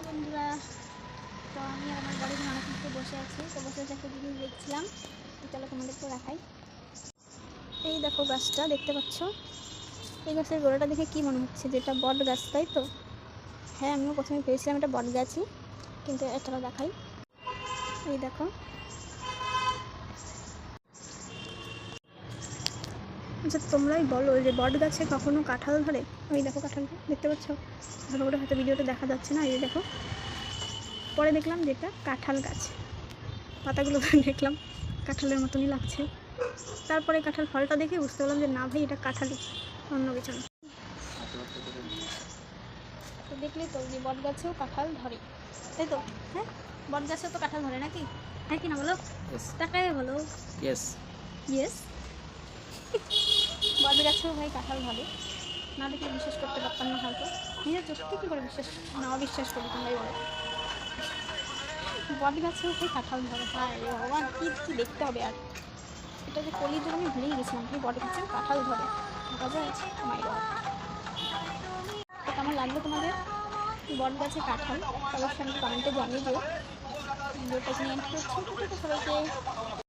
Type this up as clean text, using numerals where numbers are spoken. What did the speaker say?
বন্ধুরা, তো আমি আর আমার বাড়ির অনেক কিছু বসে আছি, তো বসে বসে একটা জিনিস দেখছিলাম। চলো তোমাদেরকে দেখাই। এই দেখো গাছটা দেখতে পাচ্ছ, এই গাছের গোড়াটা দেখে কি মনে হচ্ছে যে এটা বট গাছ, তাই তো? হ্যাঁ, আমিও প্রথমে ভেবেছিলাম এটা বট গাছই, কিন্তু এটা দেখাই। এই দেখো, আচ্ছা তোমরাই বলো যে বট গাছে কখনো কাঁঠাল ধরে? ওই দেখো কাঁঠালটা দেখতে পাচ্ছ, ভালো করে হয়তো ভিডিওতে দেখা যাচ্ছে না। এই দেখো, পরে দেখলাম যে এটা কাঁঠাল গাছ, পাতাগুলো দেখলাম কাঁঠালের মতনই লাগছে। তারপরে কাঁঠাল ফলটা দেখে বুঝতে পারলাম যে না ভাই, এটা কাঁঠালই, অন্য কিছু না। তো দেখলেই তো যে বট গাছেও কাঁঠাল ধরে, তাই তো? হ্যাঁ, বট গাছেও তো কাঁঠাল ধরে নাকি? হ্যাঁ কি না বলো? টাকায় বলো ইয়েস ইয়েস। বট গাছেও ভাই কাঁঠাল ধরে, না দেখলে বিশ্বাস করতে পারতাম না হয়তো। নিজের চোখকে কী করে বিশ্বাস না অবিশ্বাস করি তোমরাই বলো। বট গাছেও ভাই কাঁঠাল ধরে, হ্যাঁ রে ভগবান, কী কী দেখতে হবে আর। এটা যে কলিযুগ আমি ভুলেই গেছিলাম, ভাই বট গাছেও কাঁঠাল ধরে, দেখা যায় মাই গড। তো কেমন লাগলো তোমাদের বট গাছে কাঁঠাল? অবশ্যই আমি কমেন্টে জানিয়ে দিও। ভিডিওটা এখানে এন্ড করছি, সবাইকে।